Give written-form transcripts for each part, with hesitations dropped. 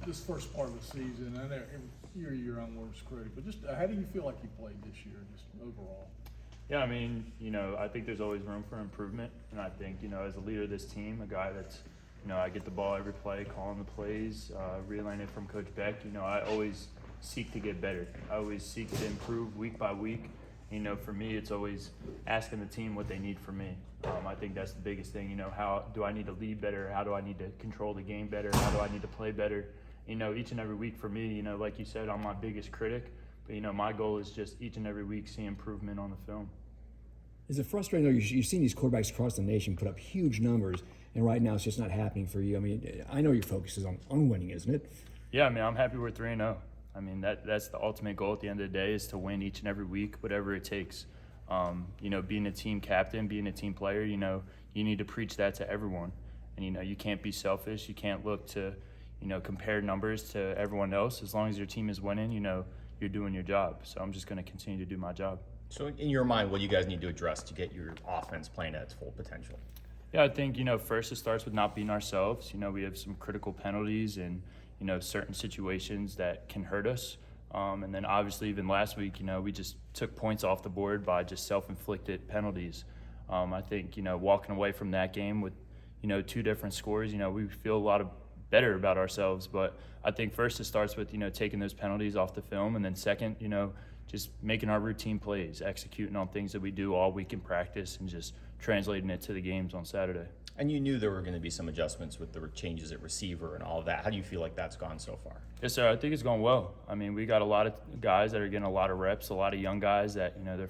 this first part of the season, I know you're your own worst critic, but just how do you feel like you played this year, just overall? Yeah, I mean, I think there's always room for improvement, and I think, as a leader of this team, a guy that's, I get the ball every play, calling the plays, relaying it from Coach Beck. I always seek to get better. I always seek to improve week by week. For me, it's always asking the team what they need from me. I think that's the biggest thing. How do I need to lead better? How do I need to control the game better? How do I need to play better? Each and every week for me, like you said, I'm my biggest critic. But, my goal is just each and every week see improvement on the film. Is it frustrating, though? You've seen these quarterbacks across the nation put up huge numbers, and right now it's just not happening for you. I mean, I know your focus is on winning, isn't it? Yeah, I mean, I'm happy we're 3-0. I mean, that's the ultimate goal at the end of the day, is to win each and every week, whatever it takes. Being a team captain, being a team player, you need to preach that to everyone. And, you can't be selfish. You can't look to, compare numbers to everyone else. As long as your team is winning, you're doing your job. So I'm just going to continue to do my job. So in your mind, what do you guys need to address to get your offense playing at its full potential? Yeah, I think, first it starts with not being ourselves. We have some critical penalties and, certain situations that can hurt us. And then obviously even last week, we just took points off the board by just self-inflicted penalties. I think, walking away from that game with, 2 different scores, we feel a lot better about ourselves. But I think first it starts with, taking those penalties off the film. And then second, just making our routine plays, executing on things that we do all week in practice and just translating it to the games on Saturday. And you knew there were going to be some adjustments with the changes at receiver and all of that. How do you feel like that's gone so far? Yes, sir. I think it's gone well. I mean, we got a lot of guys that are getting a lot of reps, a lot of young guys that, their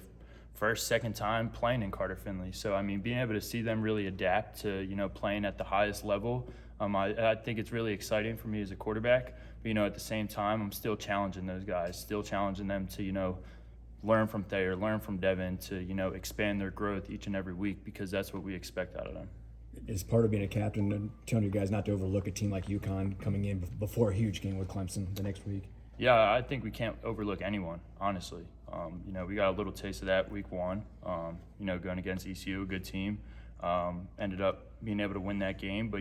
first, second time playing in Carter Finley. So, I mean, being able to see them really adapt to, playing at the highest level, I think it's really exciting for me as a quarterback. But, at the same time, I'm still challenging those guys, still challenging them to, learn from Thayer, learn from Devin, to, expand their growth each and every week, because that's what we expect out of them. It's part of being a captain and telling you guys not to overlook a team like UConn coming in before a huge game with Clemson the next week. Yeah, I think we can't overlook anyone, honestly. We got a little taste of that week 1, going against ECU, a good team. Ended up being able to win that game, but,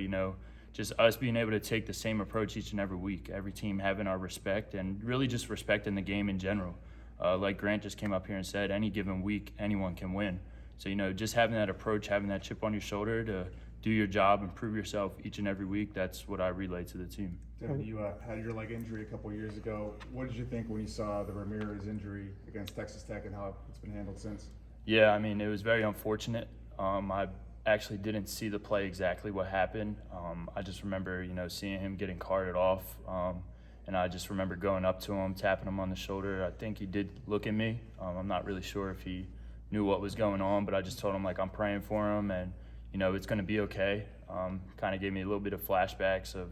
just us being able to take the same approach each and every week, every team having our respect and really just respecting the game in general. Like Grant just came up here and said, any given week, anyone can win. So, just having that approach, having that chip on your shoulder to do your job and prove yourself each and every week, that's what I relay to the team. Devin, you had your leg injury a couple years ago. What did you think when you saw the Ramirez injury against Texas Tech and how it's been handled since? Yeah, I mean, it was very unfortunate. I actually didn't see the play exactly what happened. I just remember, seeing him getting carted off, and I just remember going up to him, tapping him on the shoulder. I think he did look at me. I'm not really sure if he knew what was going on, but I just told him, I'm praying for him, and, it's going to be okay. Kind of gave me a little bit of flashbacks of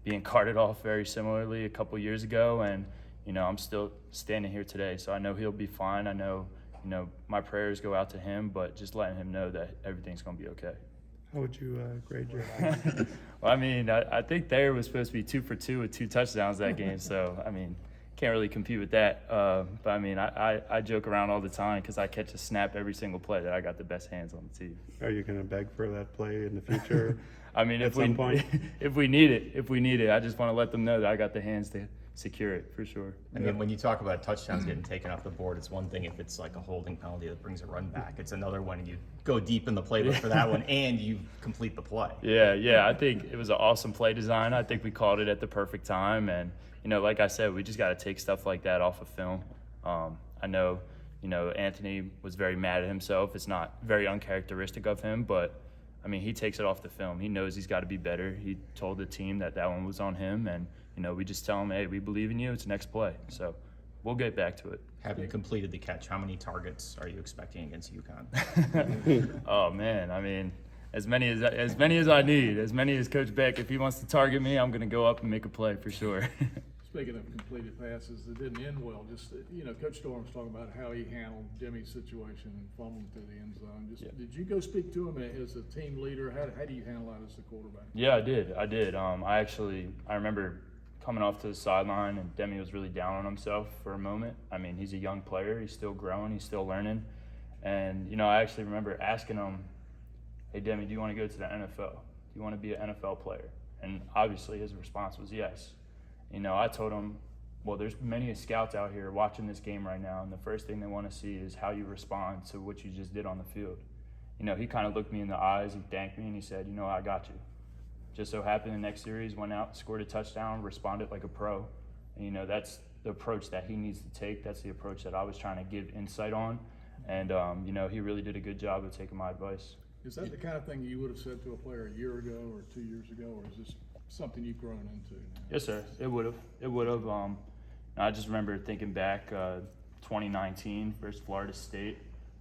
being carted off very similarly a couple years ago, and, I'm still standing here today, so I know he'll be fine. I know, my prayers go out to him, but just letting him know that everything's going to be okay. How would you grade your Well, I mean, I think Thayer was supposed to be 2 for 2 with 2 touchdowns that game, so, I mean, can't really compete with that. But, I mean, I joke around all the time because I catch a snap every single play that I got the best hands on the team. Are you going to beg for that play in the future? I mean, at some point? if we need it, I just want to let them know that I got the hands to secure it for sure. And then when you talk about touchdowns getting taken off the board, it's one thing if it's like a holding penalty that brings a run back. It's another one you go deep in the playbook for that one and you complete the play. Yeah. I think it was an awesome play design. I think we called it at the perfect time. And, like I said, we just got to take stuff like that off of film. I know, Anthony was very mad at himself. It's not very uncharacteristic of him, but, I mean, he takes it off the film. He knows he's got to be better. He told the team that one was on him, and, we just tell him, hey, we believe in you. It's next play. So we'll get back to it. Having completed the catch, how many targets are you expecting against UConn? Oh, man. I mean, as many as I need. As many as Coach Beck. If he wants to target me, I'm going to go up and make a play for sure. Speaking of completed passes that didn't end well, just, Coach Storm was talking about how he handled Jimmy's situation and fumbling through the end zone. Did you go speak to him as a team leader? How do you handle that as the quarterback? Yeah, I did. I remember coming off to the sideline, and Demi was really down on himself for a moment. I mean, he's a young player. He's still growing. He's still learning. And, I actually remember asking him, hey, Demi, do you want to go to the NFL? Do you want to be an NFL player? And obviously his response was yes. I told him, well, there's many scouts out here watching this game right now, and the first thing they want to see is how you respond to what you just did on the field. He kind of looked me in the eyes, he thanked me, and he said, I got you. Just so happened the next series, went out, scored a touchdown, responded like a pro. And, that's the approach that he needs to take. That's the approach that I was trying to give insight on. And, he really did a good job of taking my advice. Is that the kind of thing you would have said to a player a year ago or 2 years ago, or is this something you've grown into now? Yes, sir. It would have. It would have. I just remember thinking back, 2019 versus Florida State.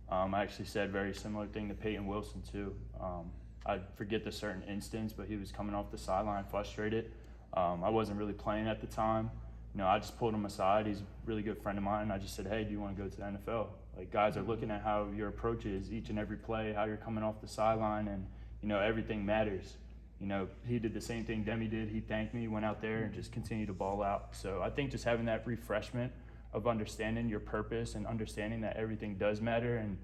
I actually said a very similar thing to Peyton Wilson too. I forget the certain instance, but he was coming off the sideline frustrated. I wasn't really playing at the time. I just pulled him aside. He's a really good friend of mine. And I just said, hey, do you want to go to the NFL? Like, guys are looking at how your approach is each and every play, how you're coming off the sideline, and, everything matters. He did the same thing Demi did. He thanked me, went out there, and just continued to ball out. So I think just having that refreshment of understanding your purpose and understanding that everything does matter, and,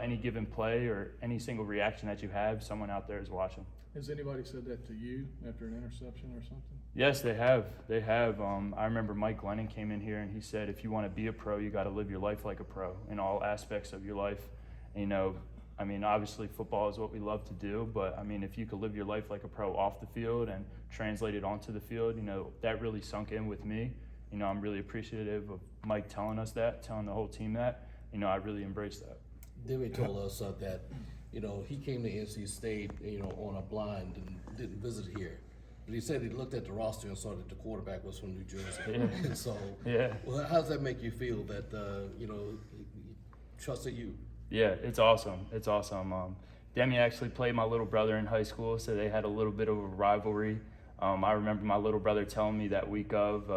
any given play or any single reaction that you have, someone out there is watching. Has anybody said that to you after an interception or something? Yes, they have. They have. I remember Mike Glennon came in here and he said, if you want to be a pro, you got to live your life like a pro in all aspects of your life. And, obviously football is what we love to do, but if you could live your life like a pro off the field and translate it onto the field, that really sunk in with me. I'm really appreciative of Mike telling us that, telling the whole team that. I really embraced that. Demi told us that, he came to NC State, on a blind and didn't visit here. But he said he looked at the roster and saw that the quarterback was from New Jersey. Yeah. And so, Yeah. Well, how does that make you feel that, he trusted you? Yeah, it's awesome. It's awesome. Demi actually played my little brother in high school, so they had a little bit of a rivalry. I remember my little brother telling me that week of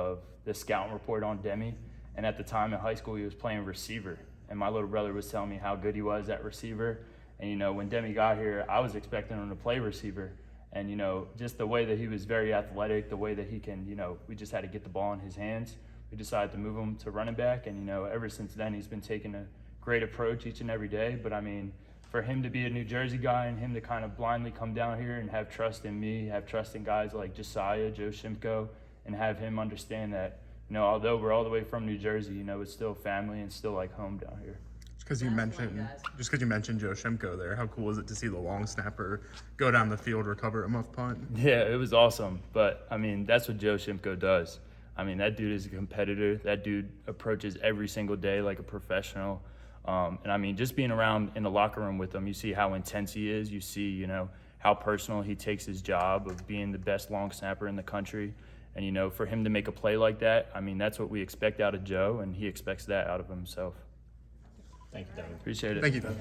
the scouting report on Demi, and at the time in high school he was playing receiver, and my little brother was telling me how good he was at receiver. And when Demi got here, I was expecting him to play receiver, and just the way that he was very athletic, the way that he can, we just had to get the ball in his hands. We decided to move him to running back, and ever since then he's been taking a great approach each and every day. But for him to be a New Jersey guy and him to kind of blindly come down here and have trust in me, have trust in guys like Josiah, Joe Shimko, and have him understand that, although we're all the way from New Jersey, it's still family and still like home down here. Just because you mentioned Joe Shimko there, how cool was it to see the long snapper go down the field, recover a muff punt? Yeah, it was awesome. But that's what Joe Shimko does. That dude is a competitor. That dude approaches every single day like a professional. And just being around in the locker room with him, you see how intense he is. You see, how personal he takes his job of being the best long snapper in the country. And, for him to make a play like that, that's what we expect out of Joe, and he expects that out of himself. Thank you, Devin. Appreciate it. Thank you, Devin.